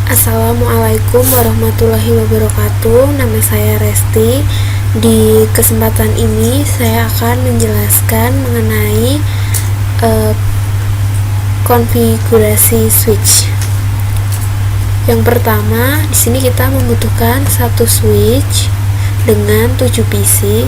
Assalamualaikum warahmatullahi wabarakatuh. Nama saya Resti. Di kesempatan ini saya akan menjelaskan mengenai konfigurasi switch. Yang pertama, di sini kita membutuhkan satu switch dengan 7 PC.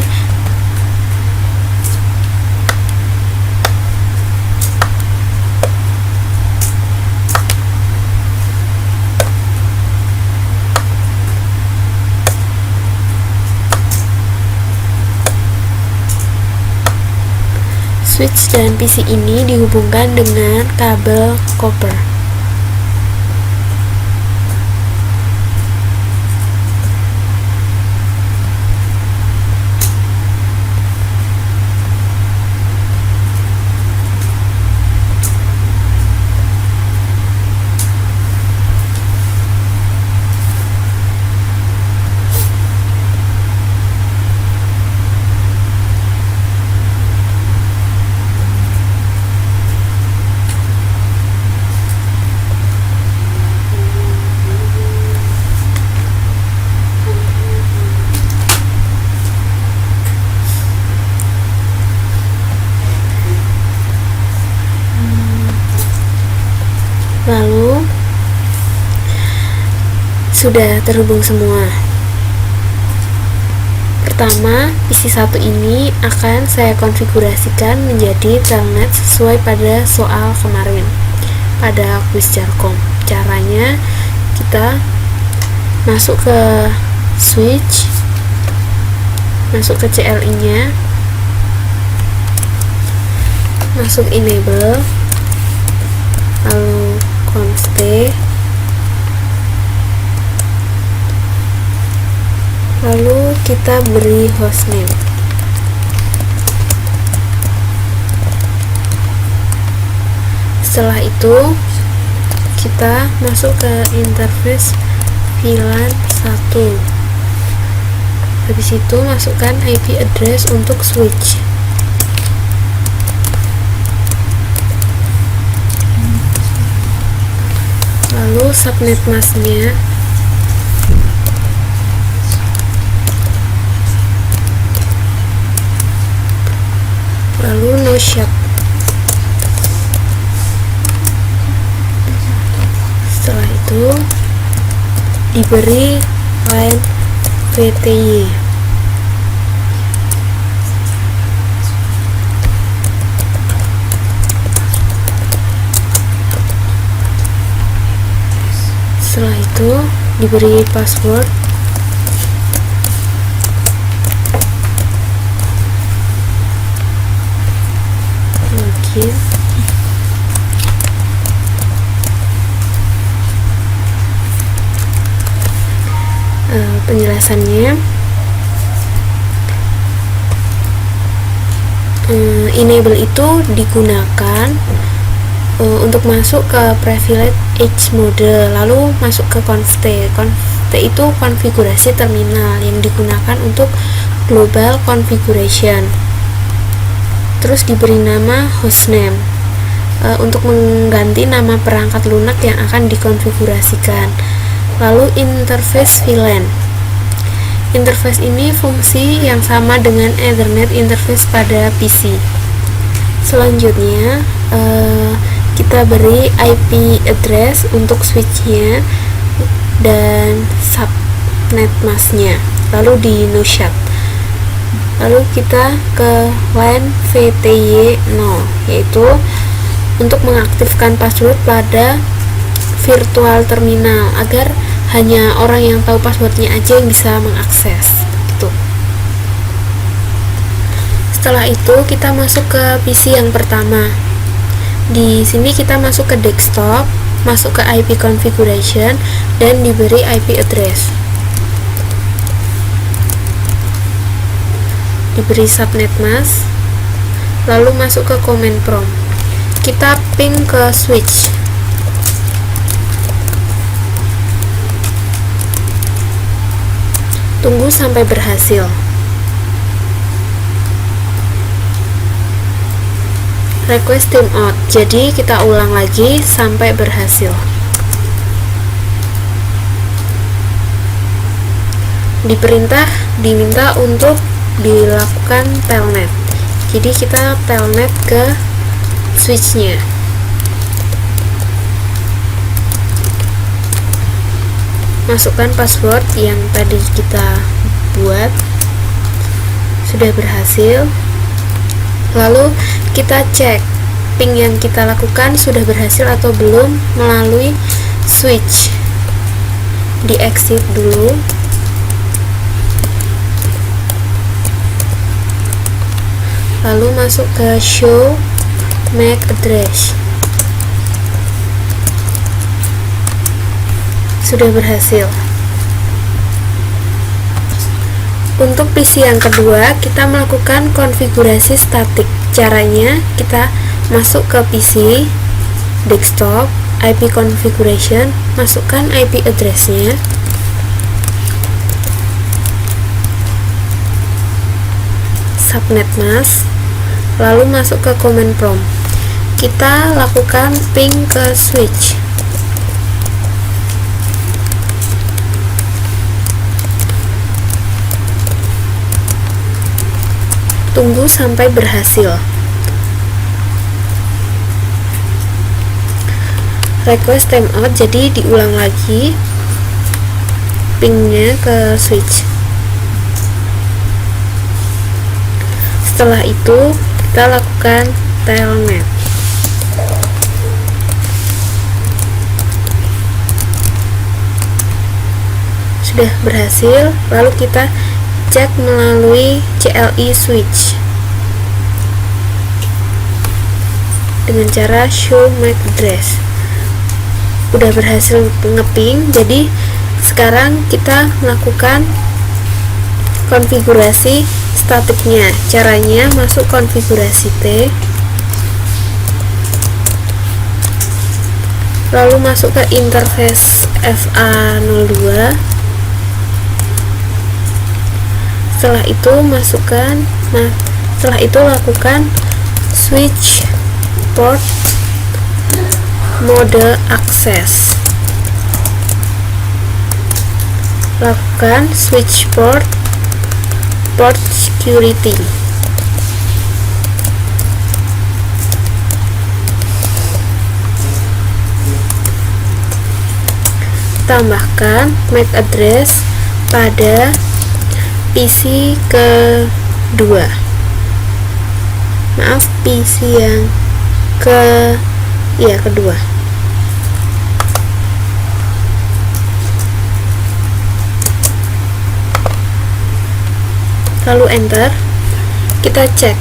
Switch dan PC ini dihubungkan dengan kabel copper. Lalu sudah terhubung semua. Pertama, isi satu ini akan saya konfigurasikan menjadi telnet sesuai pada soal kemarin pada kuis Jarkom. Caranya, kita masuk ke switch, masuk ke CLI nya, masuk enable, lalu const, lalu kita beri hostname. Setelah itu kita masuk ke interface VLAN 1. Habis itu masukkan IP address untuk switch. Lalu subnet masknya, lalu no shut. Setelah itu diberi line VTY. Setelah itu diberi password, login, penjelasannya. Enable itu digunakan untuk masuk ke privilege edge mode, lalu masuk ke const. Const itu konfigurasi terminal yang digunakan untuk global configuration. Terus diberi nama hostname untuk mengganti nama perangkat lunak yang akan dikonfigurasikan. Lalu interface VLAN. Interface ini fungsi yang sama dengan Ethernet interface pada PC. Selanjutnya kita beri IP address untuk switchnya dan subnet masknya, lalu di no shut. Lalu kita ke line VTY 0, yaitu untuk mengaktifkan password pada virtual terminal agar hanya orang yang tahu passwordnya aja yang bisa mengakses. Gitu. Setelah itu kita masuk ke PC yang pertama. Di sini kita masuk ke desktop, masuk ke IP configuration, dan diberi IP address. Diberi subnet mask, lalu masuk ke command prompt. Kita ping ke switch. Tunggu sampai berhasil. Request timeout. Jadi kita ulang lagi sampai berhasil. diminta untuk dilakukan telnet. Jadi kita telnet ke switchnya. Masukkan password yang tadi kita buat, sudah berhasil. Lalu kita cek ping yang kita lakukan sudah berhasil atau belum melalui switch. Di exit dulu, lalu masuk ke show MAC address. Sudah berhasil. Untuk PC yang kedua, kita melakukan konfigurasi statik. Caranya, kita masuk ke PC, desktop, IP configuration, masukkan IP address-nya. Subnet mask, lalu masuk ke command prompt. Kita lakukan ping ke switch. Tunggu sampai berhasil. Request timeout, jadi diulang lagi pingnya ke switch. Setelah itu kita lakukan telnet. Sudah berhasil, lalu kita cek melalui CLI switch dengan cara show MAC address. Udah berhasil ngeping, jadi sekarang kita melakukan konfigurasi statiknya. Caranya masuk konfigurasi T, lalu masuk ke interface FA02. Setelah itu lakukan switch port mode access. Lakukan switch port security. Tambahkan MAC address pada PC kedua. Maaf, PC yang kedua. Lalu enter. Kita cek.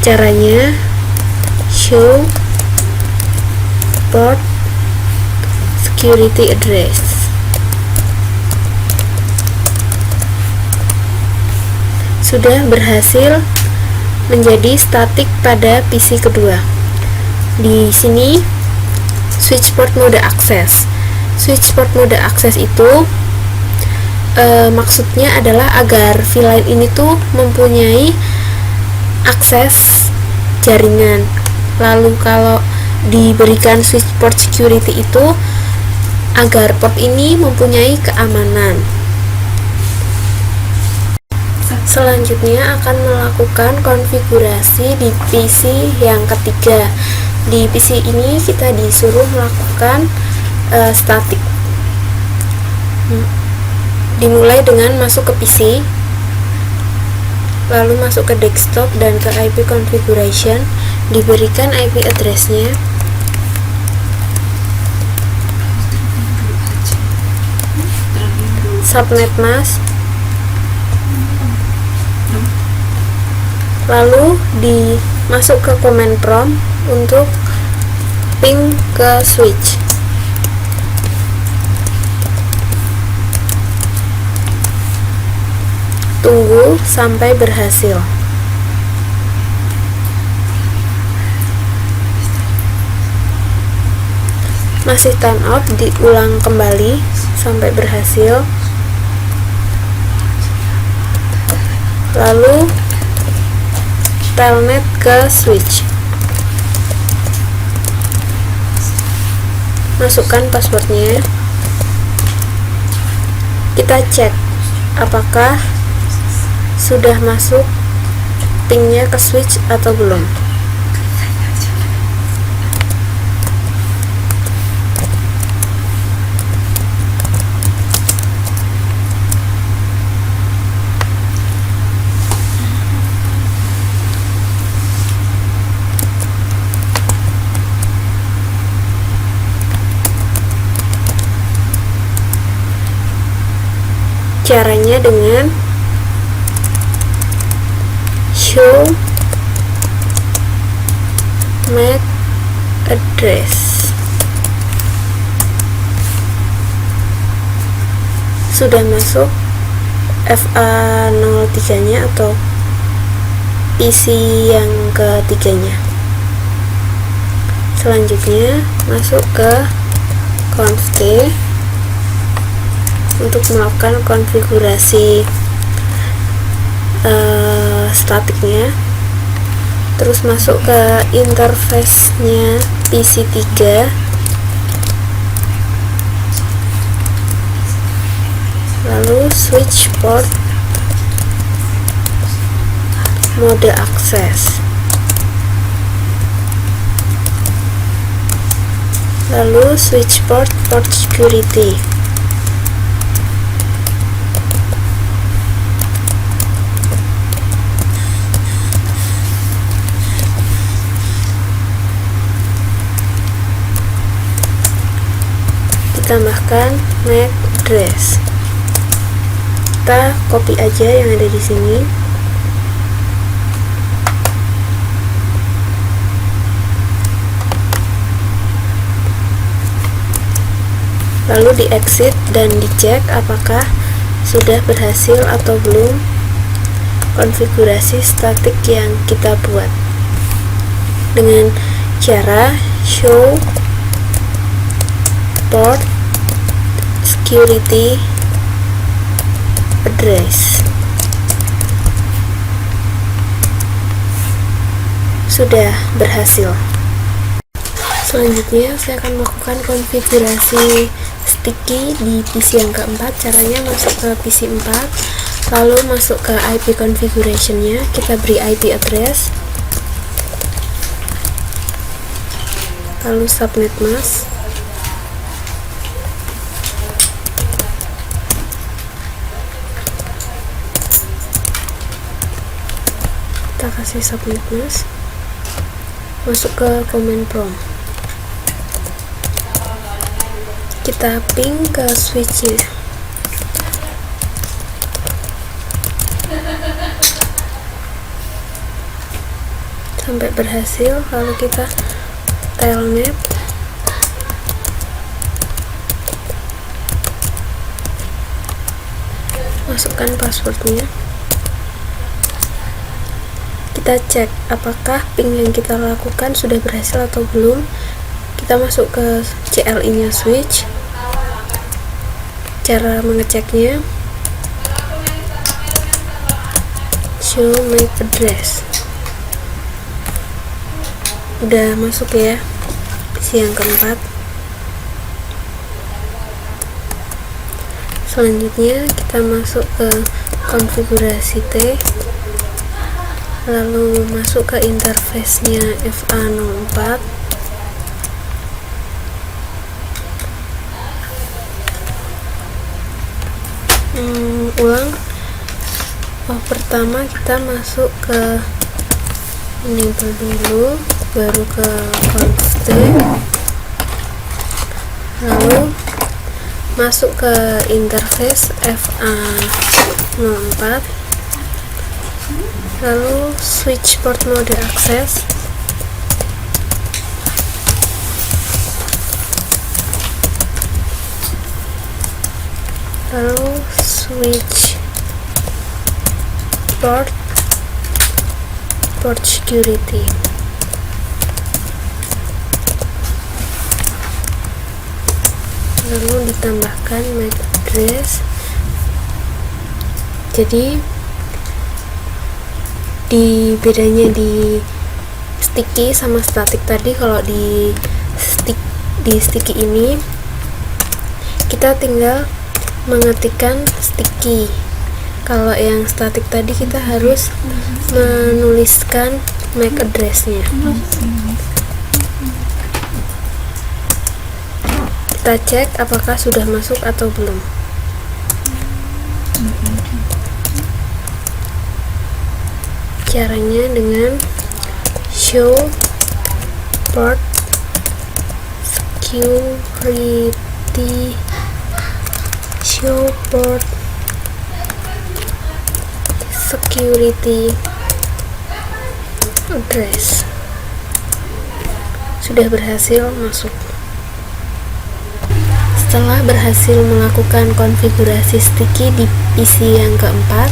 Caranya show port security address. Sudah berhasil menjadi statik pada PC kedua. Di sini switch port mode access. Switch port mode access itu maksudnya adalah agar VLAN ini tuh mempunyai akses jaringan. Lalu kalau diberikan switch port security itu agar port ini mempunyai keamanan. Selanjutnya akan melakukan konfigurasi di PC yang ketiga. Di PC ini kita disuruh melakukan statik. Dimulai dengan masuk ke PC, lalu masuk ke desktop dan ke IP configuration, diberikan IP address-nya. Subnet mask, lalu masuk ke command prompt untuk ping ke switch. Tunggu sampai berhasil. Masih timeout, diulang kembali sampai berhasil. Lalu telnet ke switch. masukkan passwordnya. Kita cek apakah sudah masuk pingnya ke switch atau belum. Caranya dengan show MAC address. Sudah masuk FA03 nya atau PC yang ketiganya. Selanjutnya masuk ke conft untuk melakukan konfigurasi statiknya. Terus masuk ke interface-nya PC3, lalu switch port mode akses, lalu switch port security. Tambahkan MAC address. Kita copy aja yang ada di sini. Lalu di exit dan dicek apakah sudah berhasil atau belum konfigurasi statik yang kita buat dengan cara show port security address. Sudah berhasil. Selanjutnya saya akan melakukan konfigurasi sticky di PC yang keempat. Caranya masuk ke PC 4, lalu masuk ke IP configuration nya, kita beri IP address, lalu subnet mask, kita kasih subnet mask, masuk ke command prompt, kita ping ke switch-nya. Sampai berhasil, lalu kita telnet, masukkan passwordnya. Kita cek apakah ping yang kita lakukan sudah berhasil atau belum. Kita masuk ke CLI nya switch. Cara mengeceknya, show MAC address. Udah masuk ya PC yang keempat. Selanjutnya kita masuk ke konfigurasi T, lalu masuk ke interface nya FA04, ulang. Pertama kita masuk ke enable dulu, baru ke conft, lalu masuk ke interface FA04, lalu switch port mode access, lalu switch port security, lalu ditambahkan MAC address. Jadi bedanya di sticky sama static tadi, kalau di di sticky ini kita tinggal mengetikkan sticky. Kalau yang static tadi kita harus menuliskan MAC address-nya. Kita cek apakah sudah masuk atau belum. Caranya dengan show port security, show port security address. Sudah berhasil masuk. Setelah berhasil melakukan konfigurasi sticky di PC yang keempat,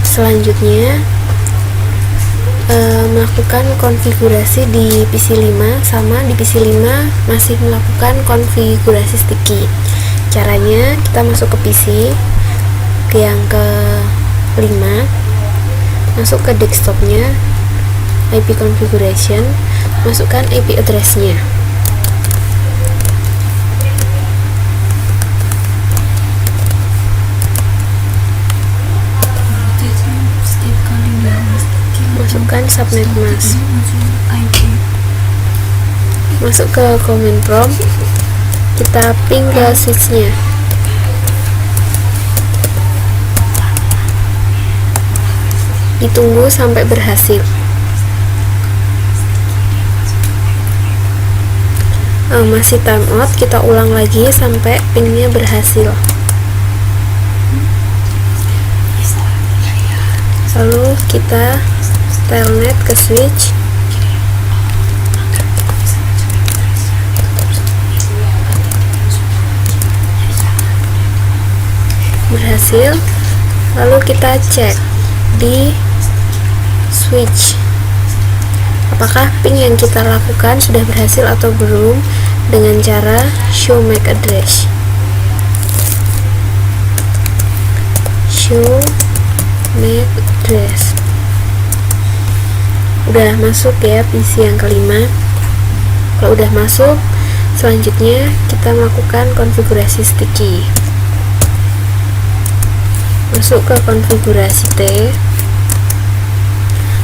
selanjutnya melakukan konfigurasi di PC 5. Sama, di PC 5 masih melakukan konfigurasi sticky. Caranya kita masuk ke PC yang ke-5, masuk ke desktopnya, IP configuration, masukkan IP address-nya. Masukkan subnet mask. Masuk ke command prompt, kita ping ke switch-nya. Ditunggu sampai berhasil. Masih timeout, kita ulang lagi sampai pingnya berhasil. Lalu kita telnet ke switch. Berhasil. Lalu kita cek di switch apakah ping yang kita lakukan sudah berhasil atau belum dengan cara show MAC address. Show MAC address. Udah masuk ya PC yang kelima. Kalau udah masuk, selanjutnya kita melakukan konfigurasi sticky. Masuk ke konfigurasi T,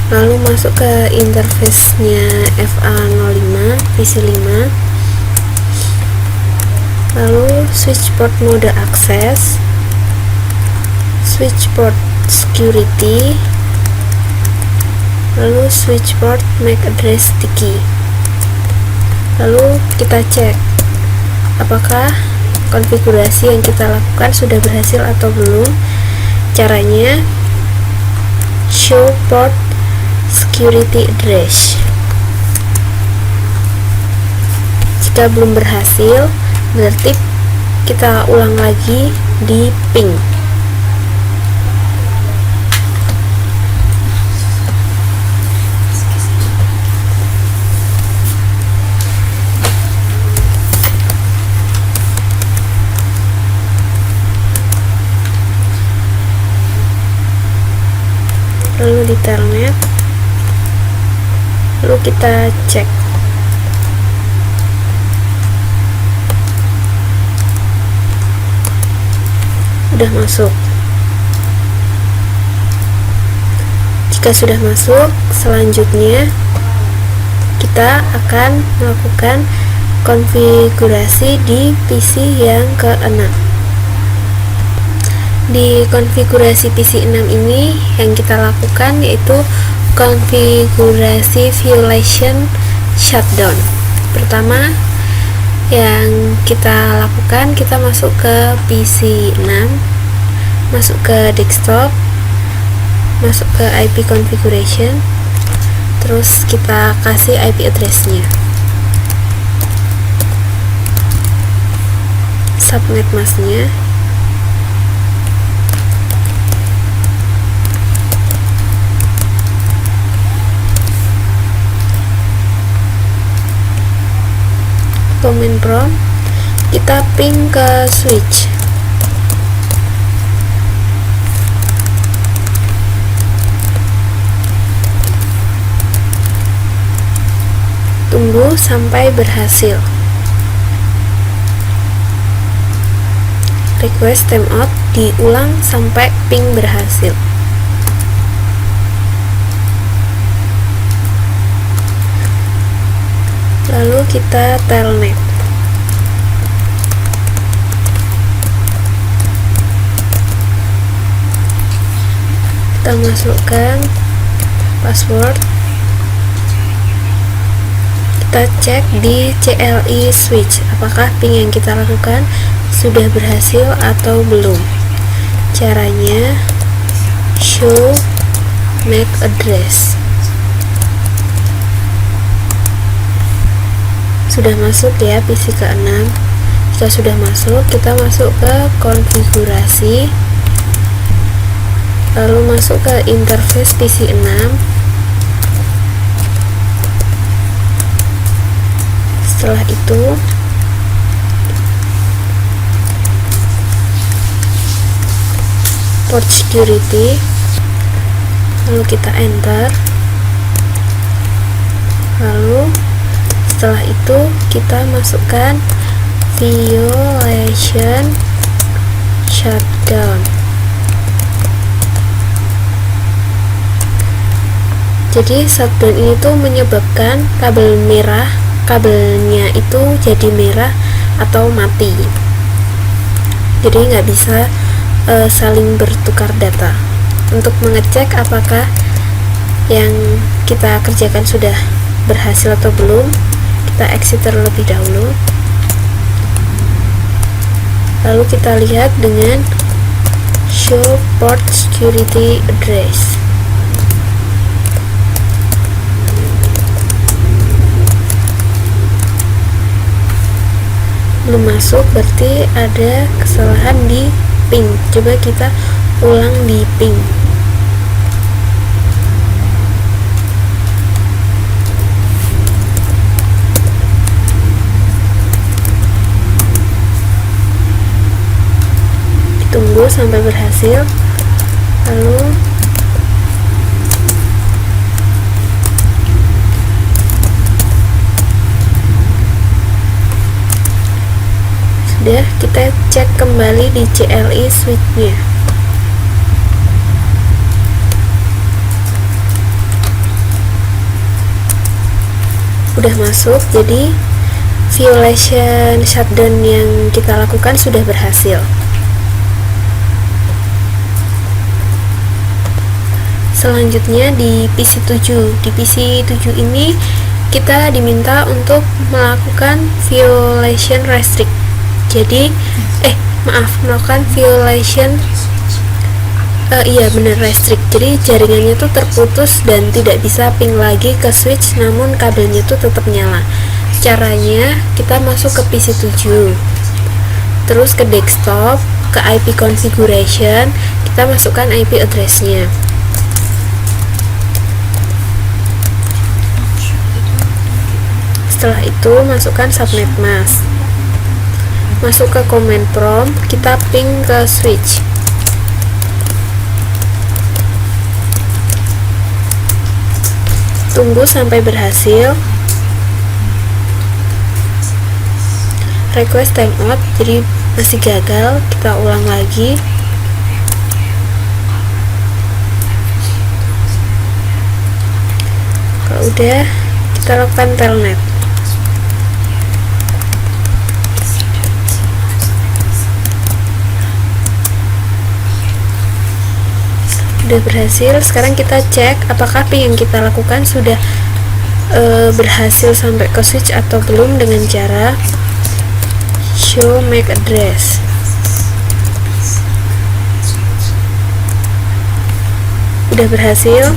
lalu masuk ke interface-nya FA05 PC 5, lalu switch port mode access, switch port security, lalu switch port MAC address sticky. Lalu kita cek apakah konfigurasi yang kita lakukan sudah berhasil atau belum. Caranya show port security address. Jika belum berhasil, berarti kita ulang lagi di ping. Lalu di telnet, lalu kita cek. Udah masuk. Jika sudah masuk, selanjutnya kita akan melakukan konfigurasi di PC yang ke-6. Di konfigurasi PC 6 ini yang kita lakukan yaitu konfigurasi violation shutdown. Pertama yang kita lakukan, kita masuk ke PC 6, masuk ke desktop, masuk ke IP configuration, terus kita kasih IP address-nya, subnet mask-nya, command prompt, kita ping ke switch. Tunggu sampai berhasil. request timeout diulang sampai ping berhasil. Lalu kita telnet. Kita masukkan password. Kita cek di CLI switch apakah ping yang kita lakukan sudah berhasil atau belum. Caranya show MAC address. Sudah masuk ya PC ke-6. Jika sudah masuk, kita masuk ke konfigurasi, lalu masuk ke interface PC 6. Setelah itu port security, lalu kita enter. Lalu setelah itu kita masukkan violation shutdown. Jadi shutdown ini tuh menyebabkan kabelnya itu jadi merah atau mati. Jadi nggak bisa saling bertukar data. Untuk mengecek apakah yang kita kerjakan sudah berhasil atau belum, kita exit terlebih dahulu. Lalu kita lihat dengan show port security address. Belum masuk, berarti ada kesalahan di ping. Coba kita ulang di ping. Tunggu sampai berhasil. Lalu sudah, kita cek kembali di CLI switch-nya. Udah masuk, jadi violation shutdown yang kita lakukan sudah berhasil. Selanjutnya di PC7. Di PC7 ini kita diminta untuk melakukan violation restrict. Jadi melakukan violation restrict. Jadi jaringannya tuh terputus dan tidak bisa ping lagi ke switch, namun kabelnya tuh tetap nyala. Caranya kita masuk ke PC7, terus ke desktop, ke IP configuration, kita masukkan IP address-nya. Setelah itu masukkan subnet mask, masuk ke command prompt, kita ping ke switch. Tunggu sampai berhasil. Request timeout, jadi masih gagal, kita ulang lagi. Kalau udah, kita lakukan telnet. Udah berhasil. Sekarang kita cek apakah ping yang kita lakukan sudah berhasil sampai ke switch atau belum dengan cara show MAC address. Udah berhasil.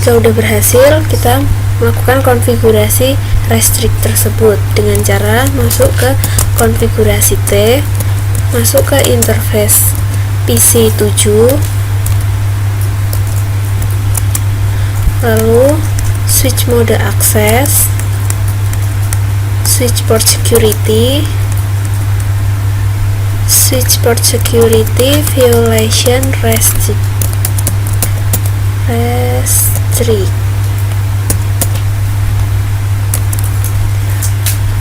Jika udah berhasil, kita melakukan konfigurasi restrict tersebut dengan cara masuk ke konfigurasi T, masuk ke interface PC7, lalu switch mode access, switch port security, violation restrict.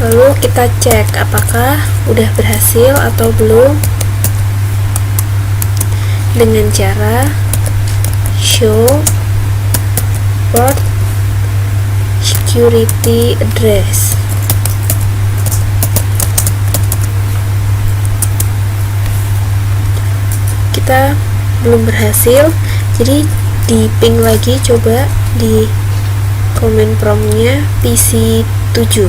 Lalu kita cek apakah udah berhasil atau belum dengan cara show port security address. Kita belum berhasil, jadi di ping lagi, coba di command promptnya PC7,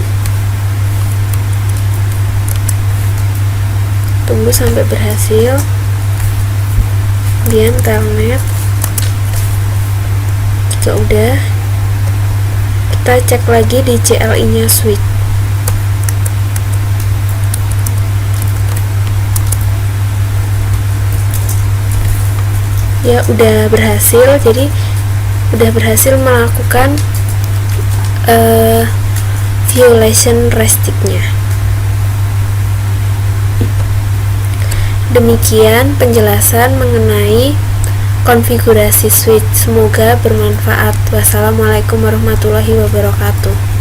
tunggu sampai berhasil. Kemudian telnet. Jika udah, kita cek lagi di CLI nya switch. Ya udah berhasil, jadi udah berhasil melakukan violation restrict-nya. Demikian penjelasan mengenai konfigurasi switch. Semoga bermanfaat. Wassalamualaikum warahmatullahi wabarakatuh.